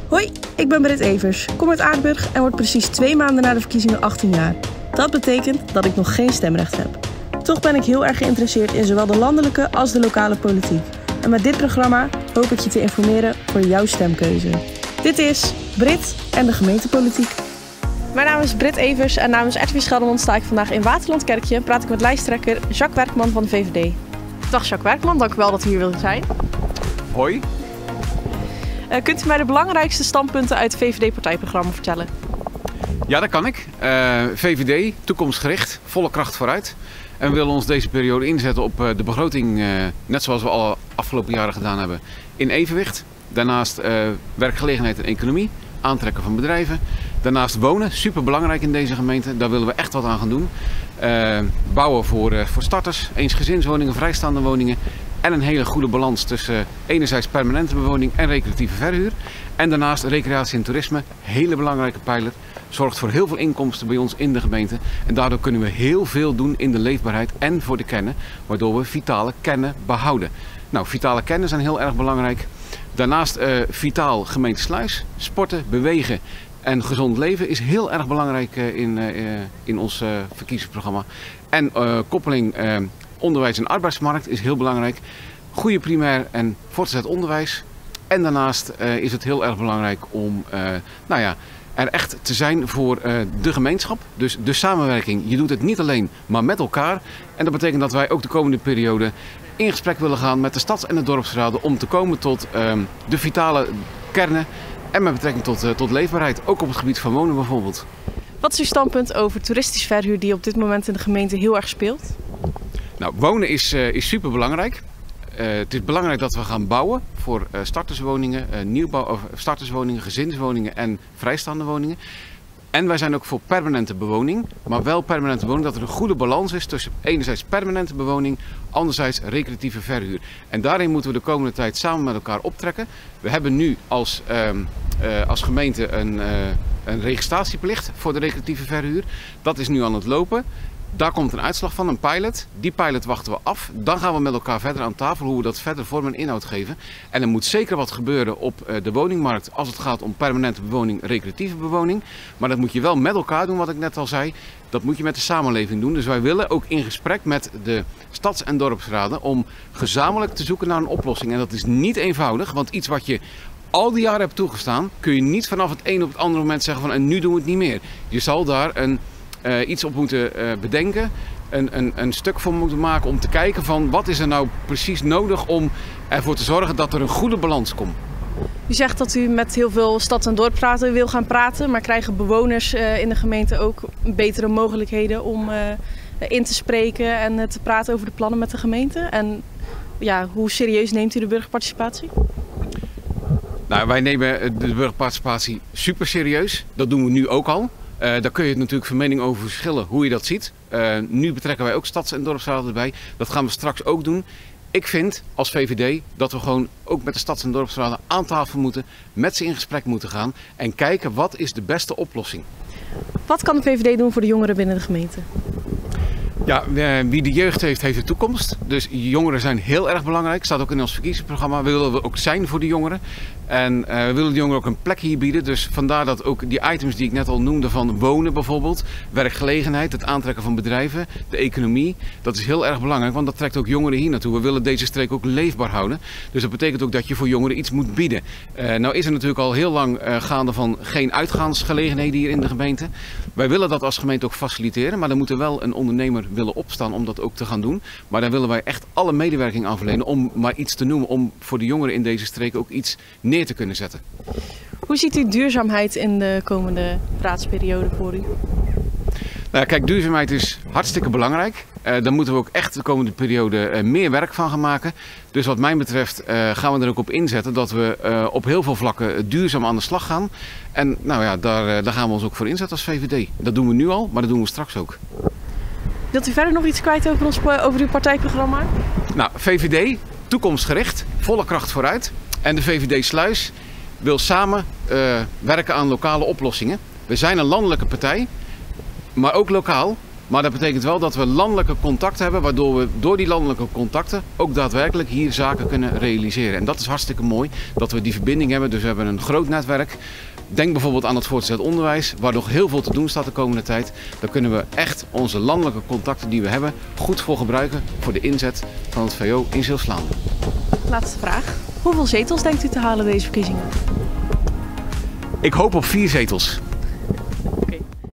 Hoi, ik ben Britt Evers, kom uit Aardenburg en word precies 2 maanden na de verkiezingen 18 jaar. Dat betekent dat ik nog geen stemrecht heb. Toch ben ik heel erg geïnteresseerd in zowel de landelijke als de lokale politiek. En met dit programma hoop ik je te informeren voor jouw stemkeuze. Dit is Britt en de gemeentepolitiek. Mijn naam is Britt Evers en namens RTV Gelderland sta ik vandaag in Waterlandkerkje en praat ik met lijsttrekker Jacques Werkman van de VVD. Dag Jacques Werkman, dank u wel dat u hier wilt zijn. Hoi. Kunt u mij de belangrijkste standpunten uit het VVD-partijprogramma vertellen? Ja, dat kan ik. VVD, toekomstgericht, volle kracht vooruit. En we willen ons deze periode inzetten op de begroting, net zoals we al afgelopen jaren gedaan hebben, in evenwicht. Daarnaast werkgelegenheid en economie, aantrekken van bedrijven. Daarnaast wonen, superbelangrijk in deze gemeente, daar willen we echt wat aan gaan doen. Bouwen voor starters, eensgezinswoningen, vrijstaande woningen. En een hele goede balans tussen enerzijds permanente bewoning en recreatieve verhuur. En daarnaast recreatie en toerisme, hele belangrijke pijler. Zorgt voor heel veel inkomsten bij ons in de gemeente. En daardoor kunnen we heel veel doen in de leefbaarheid en voor de kernen. Waardoor we vitale kernen behouden. Nou, vitale kernen zijn heel erg belangrijk. Daarnaast vitaal gemeente Sluis. Sporten, bewegen en gezond leven is heel erg belangrijk in ons verkiezingsprogramma. En koppeling onderwijs en arbeidsmarkt is heel belangrijk. Goede primair en voortgezet onderwijs. En daarnaast is het heel erg belangrijk om er echt te zijn voor de gemeenschap. Dus de samenwerking. Je doet het niet alleen, maar met elkaar. En dat betekent dat wij ook de komende periode in gesprek willen gaan met de stads- en de dorpsraden om te komen tot de vitale kernen en met betrekking tot leefbaarheid. Ook op het gebied van wonen bijvoorbeeld. Wat is uw standpunt over toeristisch verhuur die op dit moment in de gemeente heel erg speelt? Nou, wonen is super belangrijk. Het is belangrijk dat we gaan bouwen voor starterswoningen, starterswoningen, gezinswoningen en vrijstaande woningen. En wij zijn ook voor permanente bewoning, maar wel permanente bewoning dat er een goede balans is tussen enerzijds permanente bewoning, anderzijds recreatieve verhuur. En daarin moeten we de komende tijd samen met elkaar optrekken. We hebben nu als gemeente een registratieplicht voor de recreatieve verhuur. Dat is nu aan het lopen. Daar komt een uitslag van, een pilot. Die pilot wachten we af. Dan gaan we met elkaar verder aan tafel hoe we dat verder vorm en inhoud geven. En er moet zeker wat gebeuren op de woningmarkt als het gaat om permanente bewoning, recreatieve bewoning. Maar dat moet je wel met elkaar doen, wat ik net al zei. Dat moet je met de samenleving doen. Dus wij willen ook in gesprek met de stads- en dorpsraden om gezamenlijk te zoeken naar een oplossing. En dat is niet eenvoudig, want iets wat je al die jaren hebt toegestaan, kun je niet vanaf het een op het andere moment zeggen van en nu doen we het niet meer. Je zal daar iets op moeten bedenken, een stuk voor moeten maken om te kijken van wat is er nou precies nodig om ervoor te zorgen dat er een goede balans komt. U zegt dat u met heel veel stads- en dorpsraden wil gaan praten, maar krijgen bewoners in de gemeente ook betere mogelijkheden om in te spreken en te praten over de plannen met de gemeente? En ja, hoe serieus neemt u de burgerparticipatie? Nou, wij nemen de burgerparticipatie super serieus. Dat doen we nu ook al. Daar kun je natuurlijk van mening over verschillen hoe je dat ziet. Nu betrekken wij ook stads- en dorpsraden erbij. Dat gaan we straks ook doen. Ik vind als VVD dat we gewoon ook met de stads- en dorpsraden aan tafel moeten, met ze in gesprek moeten gaan en kijken wat is de beste oplossing. Wat kan de VVD doen voor de jongeren binnen de gemeente? Ja, wie de jeugd heeft, heeft de toekomst. Dus jongeren zijn heel erg belangrijk. Staat ook in ons verkiezingsprogramma. We willen ook zijn voor de jongeren. En we willen de jongeren ook een plek hier bieden. Dus vandaar dat ook die items die ik net al noemde van wonen bijvoorbeeld, werkgelegenheid, het aantrekken van bedrijven, de economie. Dat is heel erg belangrijk, want dat trekt ook jongeren hier naartoe. We willen deze streek ook leefbaar houden. Dus dat betekent ook dat je voor jongeren iets moet bieden. Nou is er natuurlijk al heel lang gaande van geen uitgaansgelegenheden hier in de gemeente. Wij willen dat als gemeente ook faciliteren, maar dan moet er wel een ondernemer willen opstaan om dat ook te gaan doen. Maar daar willen wij echt alle medewerking aan verlenen om maar iets te noemen, om voor de jongeren in deze streek ook iets neer te kunnen zetten. Hoe ziet u duurzaamheid in de komende raadsperiode voor u? Nou, kijk, duurzaamheid is hartstikke belangrijk. Daar moeten we ook echt de komende periode meer werk van gaan maken. Dus wat mij betreft gaan we er ook op inzetten dat we op heel veel vlakken duurzaam aan de slag gaan. En nou ja, daar gaan we ons ook voor inzetten als VVD. Dat doen we nu al, maar dat doen we straks ook. Wilt u verder nog iets kwijt over uw partijprogramma? Nou, VVD, toekomstgericht, volle kracht vooruit. En de VVD Sluis wil samen werken aan lokale oplossingen. We zijn een landelijke partij, maar ook lokaal. Maar dat betekent wel dat we landelijke contacten hebben, waardoor we door die landelijke contacten ook daadwerkelijk hier zaken kunnen realiseren. En dat is hartstikke mooi, dat we die verbinding hebben. Dus we hebben een groot netwerk. Denk bijvoorbeeld aan het voortgezet onderwijs, waar nog heel veel te doen staat de komende tijd. Daar kunnen we echt onze landelijke contacten die we hebben goed voor gebruiken voor de inzet van het VO in Zeeuws-Vlaanderen. Laatste vraag. Hoeveel zetels denkt u te halen deze verkiezingen? Ik hoop op 4 zetels.